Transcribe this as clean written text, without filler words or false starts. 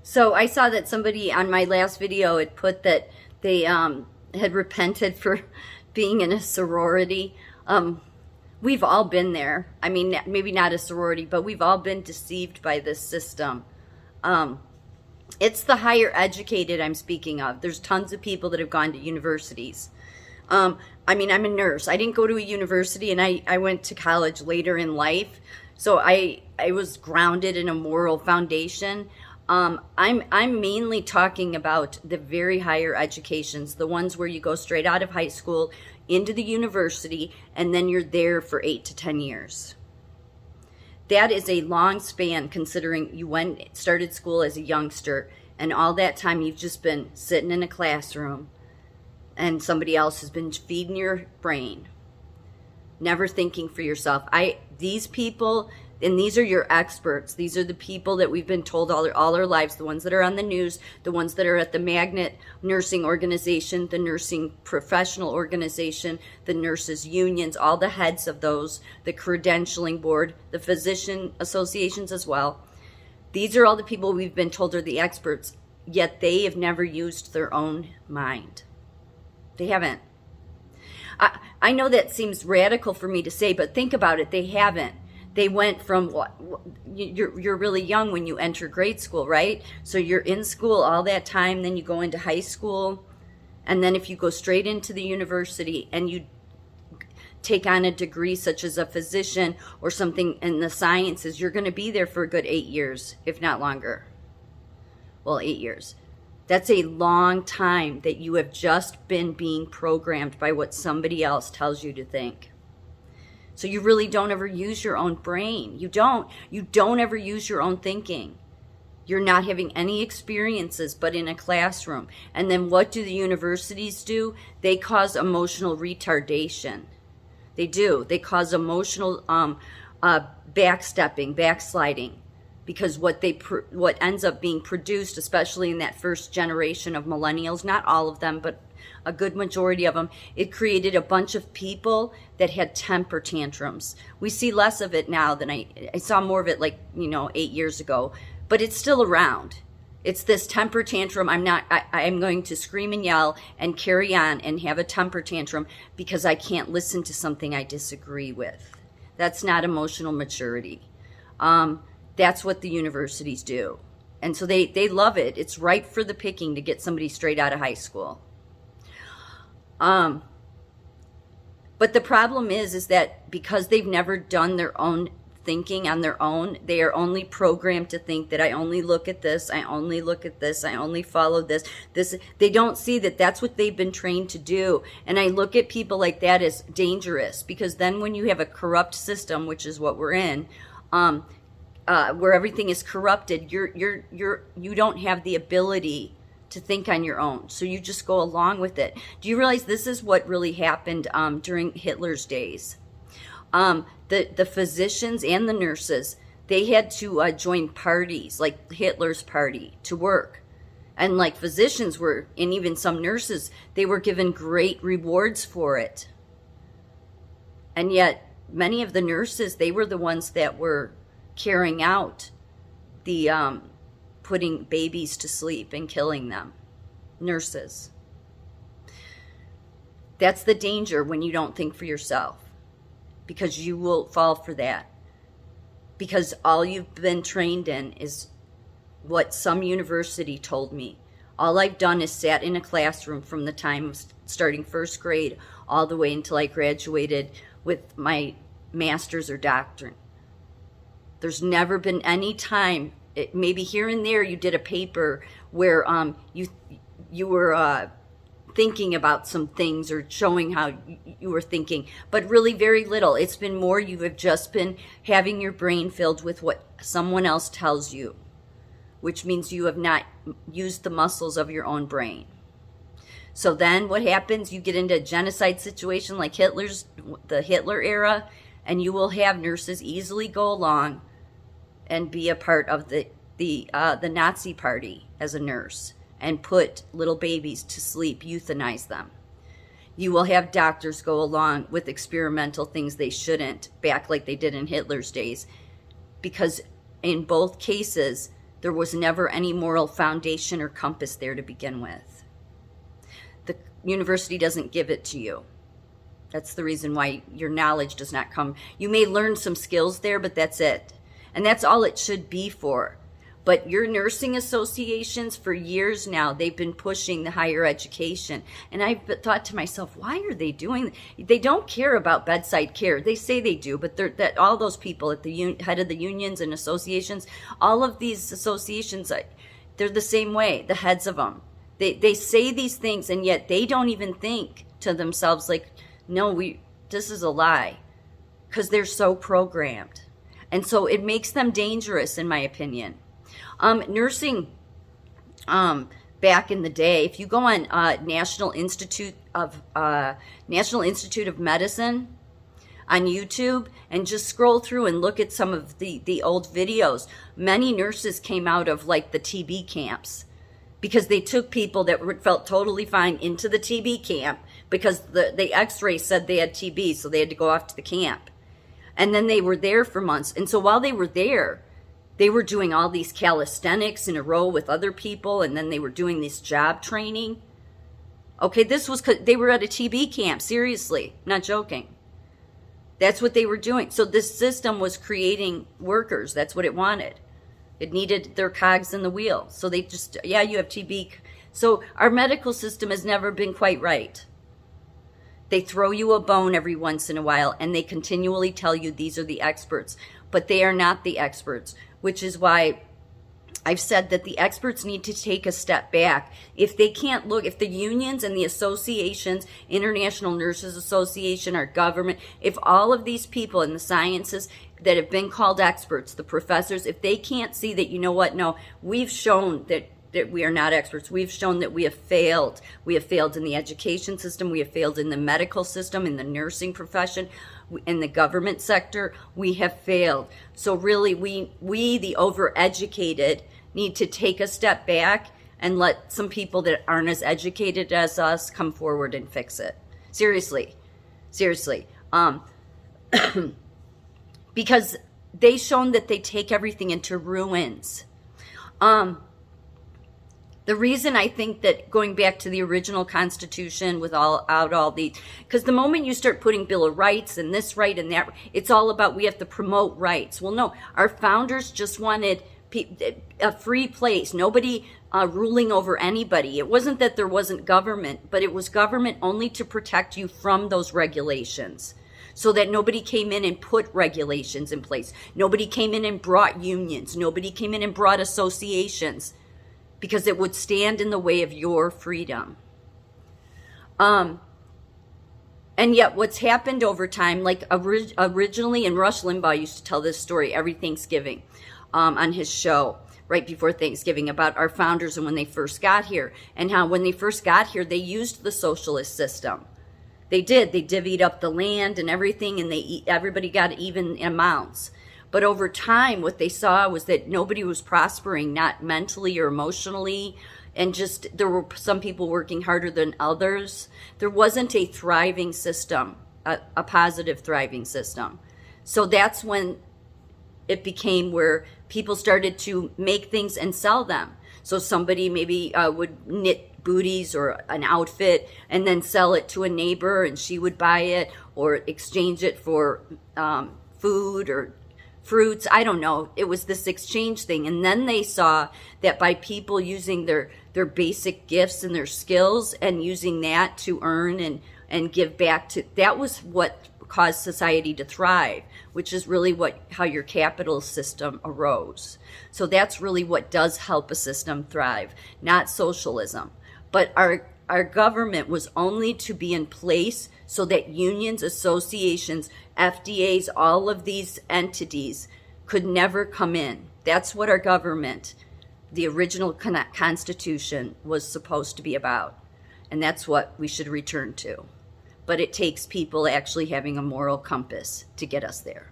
So I saw that somebody on my last video had put that they had repented for being in a sorority. We've all been there. I mean, maybe not a sorority, but we've all been deceived by this system. It's the higher educated I'm speaking of. There's tons of people that have gone to universities. I mean, I'm a nurse. I didn't go to a university, and I went to college later in life. So I was grounded in a moral foundation. I'm mainly talking about the very higher educations, the ones where you go straight out of high school into the university, and then you're there for 8 to 10 years. That is a long span, considering you started school as a youngster, and all that time you've just been sitting in a classroom, and somebody else has been feeding your brain, never thinking for yourself. These people, and these are your experts. These are the people that we've been told all our lives, the ones that are on the news, the ones that are at the Magnet Nursing Organization, the Nursing Professional Organization, the nurses unions, all the heads of those, the credentialing board, the physician associations as well. These are all the people we've been told are the experts, yet they have never used their own mind. They haven't. I know that seems radical for me to say, but think about it. They haven't. They went from you're really young when you enter grade school, right? So you're in school all that time, then you go into high school, and then if you go straight into the university and you take on a degree such as a physician or something in the sciences, you're going to be there for a good 8 years, if not longer. Well, 8 years. That's a long time that you have just been being programmed by what somebody else tells you to think. So you really don't ever use your own brain. You don't ever use your own thinking. You're not having any experiences but in a classroom. And then what do the universities do? They cause emotional retardation. They do. They cause emotional backstepping, backsliding. Because what ends up being produced, especially in that first generation of millennials, not all of them, but a good majority of them, it created a bunch of people that had temper tantrums. We see less of it now than I saw more of it 8 years ago, but it's still around. It's this temper tantrum. I'm going to scream and yell and carry on and have a temper tantrum because I can't listen to something I disagree with. That's not emotional maturity. That's what the universities do. And so they love it. It's ripe for the picking to get somebody straight out of high school. But the problem is that because they've never done their own thinking on their own, they are only programmed to think that I only look at this, I only look at this, I only follow this. They don't see that that's what they've been trained to do. And I look at people like that as dangerous, because then when you have a corrupt system, which is what we're in, where everything is corrupted, you don't have the ability to think on your own. So you just go along with it. Do you realize this is what really happened during Hitler's days? The physicians and the nurses, they had to join parties like Hitler's party to work. And like physicians were, and even some nurses, they were given great rewards for it. And yet many of the nurses, they were the ones that were carrying out the putting babies to sleep and killing them. Nurses. That's the danger when you don't think for yourself, because you will fall for that. Because all you've been trained in is what some university told me. All I've done is sat in a classroom from the time of starting first grade all the way until I graduated with my master's or doctorate. There's never been any time, maybe here and there you did a paper where you were thinking about some things or showing how you were thinking, but really very little. It's been more you have just been having your brain filled with what someone else tells you, which means you have not used the muscles of your own brain. So then what happens? You get into a genocide situation like the Hitler era, and you will have nurses easily go along and be a part of the Nazi party as a nurse and put little babies to sleep, euthanize them. You will have doctors go along with experimental things they shouldn't, back like they did in Hitler's days, because in both cases, There was never any moral foundation or compass there to begin with. The university doesn't give it to you. That's the reason why your knowledge does not come. You may learn some skills there, but that's it. And that's all it should be for. But your nursing associations, for years now, they've been pushing the higher education. And I've thought to myself, why are they doing that? They don't care about bedside care. They say they do, but that all those people at the head of the unions and associations, all of these associations, they're the same way, the heads of them. They say these things, and yet they don't even think to themselves like, no, this is a lie, because they're so programmed. And so it makes them dangerous, in my opinion. Nursing, back in the day, if you go on National Institute of Medicine on YouTube and just scroll through and look at some of the old videos, many nurses came out of like the TB camps, because they took people that felt totally fine into the TB camp because the x-ray said they had TB, so they had to go off to the camp. And then they were there for months. And so while they were there, they were doing all these calisthenics in a row with other people, and then they were doing this job training. Okay, this was, they were at a TB camp, seriously, not joking. That's what they were doing. So this system was creating workers. That's what it wanted. It needed their cogs in the wheel. So they just, yeah, you have TB. So our medical system has never been quite right. They throw you a bone every once in a while, and they continually tell you these are the experts, but they are not the experts, which is why I've said that the experts need to take a step back. If they can't look, if the unions and the associations, International Nurses Association, our government, if all of these people in the sciences that have been called experts, the professors, if they can't see that, you know what, no, we've shown that we are not experts. We've shown that we have failed. We have failed in the education system. We have failed in the medical system, in the nursing profession, in the government sector. We have failed. So really, we the overeducated, need to take a step back and let some people that aren't as educated as us come forward and fix it. Seriously. Because they've shown that they take everything into ruins. The reason I think that going back to the original Constitution with all the, because the moment you start putting Bill of Rights and this right and that, it's all about we have to promote rights. Well, no, our founders just wanted a free place, nobody ruling over anybody. It wasn't that there wasn't government, but it was government only to protect you from those regulations, so that nobody came in and put regulations in place. Nobody came in and brought unions. Nobody came in and brought associations, because it would stand in the way of your freedom. And yet what's happened over time, like originally, and Rush Limbaugh used to tell this story every Thanksgiving on his show right before Thanksgiving about our founders and when they first got here, and how when they first got here, they used the socialist system. They did. They divvied up the land and everything, and everybody got even amounts. But over time, what they saw was that nobody was prospering, not mentally or emotionally, and just there were some people working harder than others. There wasn't a thriving system, a positive thriving system. So that's when it became where people started to make things and sell them. So somebody maybe would knit booties or an outfit and then sell it to a neighbor, and she would buy it or exchange it for food or fruits. I don't know. It was this exchange thing. And then they saw that by people using their basic gifts and their skills and using that to earn and give back to, that was what caused society to thrive, which is really how your capital system arose. So that's really what does help a system thrive, not socialism. But our government was only to be in place so that unions, associations, FDAs, all of these entities could never come in. That's what our government, the original Constitution, was supposed to be about. And that's what we should return to. But it takes people actually having a moral compass to get us there.